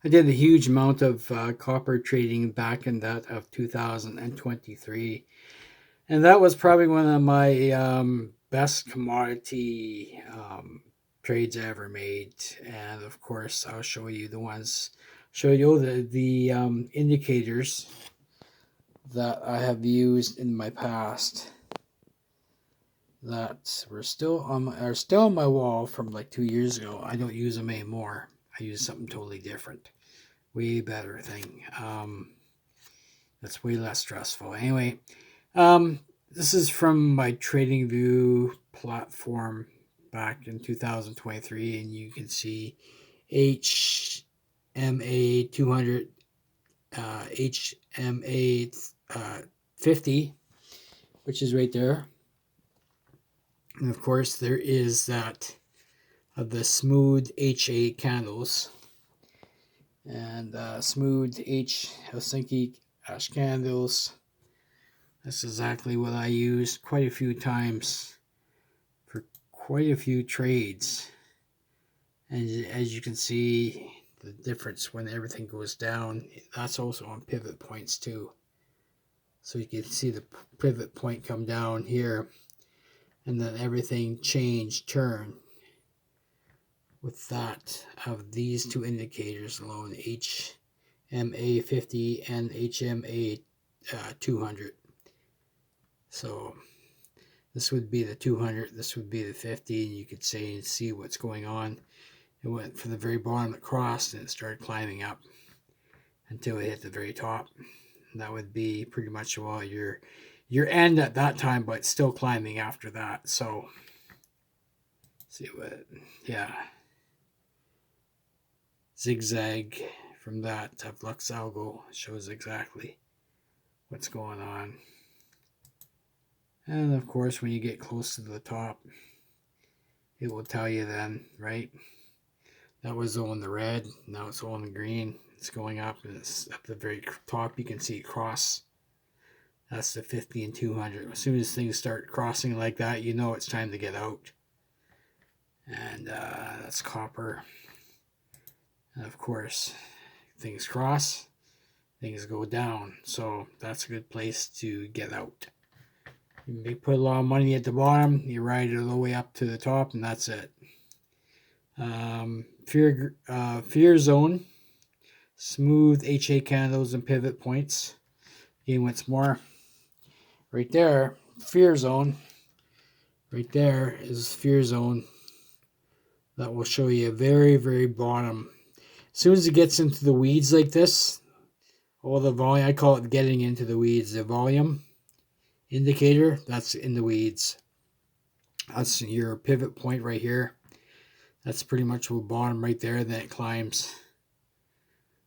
I did a huge amount of copper trading back in that of 2023, and that was probably one of my best commodity trades I ever made. And of course, I'll show you the ones, show you the indicators that I have used in my past that are still on my wall from like 2 years ago. I don't use them anymore. I use something totally different, way better thing. That's way less stressful. Anyway, this is from my TradingView platform back in 2023, and you can see HMA 200, HMA 50, which is right there. And of course, there is that of the smooth H8 candles and smooth H Helsinki ash candles. That's exactly what I used quite a few times for quite a few trades. And as you can see, the difference when everything goes down, that's also on pivot points too. So you can see the pivot point come down here, and then everything turn with that of these two indicators alone, HMA 50 and HMA 200. So this would be the 200, this would be the 50, and you could say and see what's going on. It went from the very bottom, it crossed, and it started climbing up until it hit the very top. And that would be pretty much your end at that time, but still climbing after that. So see what, yeah, zigzag from that of Lux Algo shows exactly what's going on. And of course, when you get close to the top, it will tell you then, right? That was on the red, now it's on the green. It's going up, and it's at the very top. You can see it cross. That's the 50 and 200. As soon as things start crossing like that, you know it's time to get out. And that's copper. And of course, things cross, things go down. So that's a good place to get out. You put a lot of money at the bottom, you ride it all the way up to the top, and that's it. Fear zone, smooth HA candles and pivot points. Again, once more, right there, fear zone. Right there is fear zone. That will show you a very, very bottom. As soon as it gets into the weeds like this, all the volume, I call it getting into the weeds. The volume indicator, that's in the weeds. That's your pivot point right here. That's pretty much the bottom right there. Then it climbs.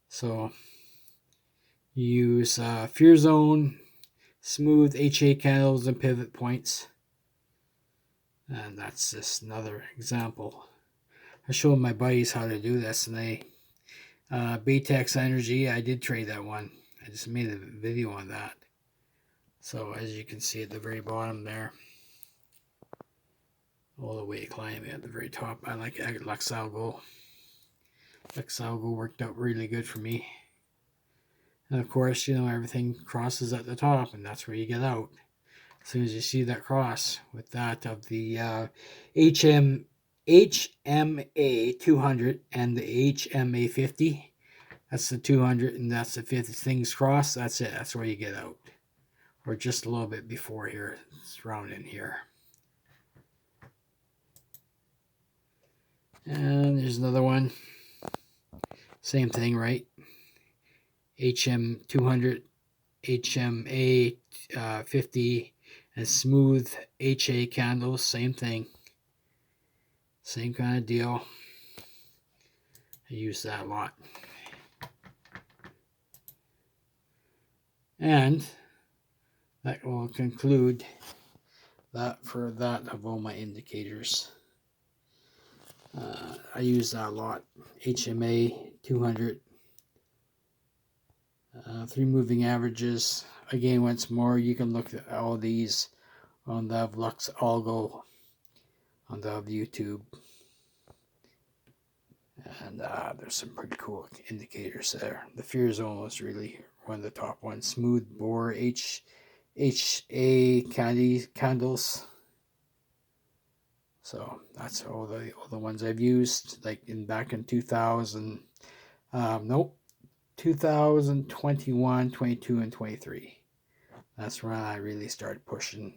So you use fear zone, smooth HA candles, and pivot points. And that's just another example. I showed my buddies how to do this, and they Baytex Energy, I did trade that one. I just made a video on that. So as you can see at the very bottom there, all the way climbing at the very top. I like Lux Algo. Lux Algo worked out really good for me. And of course, you know, everything crosses at the top, and that's where you get out. As soon as you see that cross with that of the HMA 200 and the HMA 50, that's the 200 and that's the 50. Things cross, that's it. That's where you get out. Or just a little bit before here. It's round in here. And there's another one. Same thing, right? HM 200, HMA 50, and smooth HA candles. Same thing. Same kind of deal. I use that a lot. And that will conclude that for that of all my indicators. I use that a lot. HMA 200, 3 moving averages. Again, once more, you can look at all these on the Lux Algo on the YouTube. And there's some pretty cool indicators there. The fear zone was really one of the top ones. Smooth bore HA candles. So that's all the ones I've used, like back in 2021, 22, and 23. That's when I really started pushing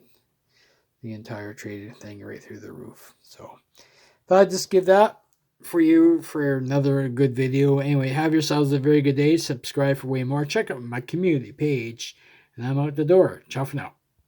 the entire trading thing right through the roof. So thought I'd just give that for you for another good video. Anyway, have yourselves a very good day. Subscribe for way more. Check out my community page. And I'm out the door. Ciao for now.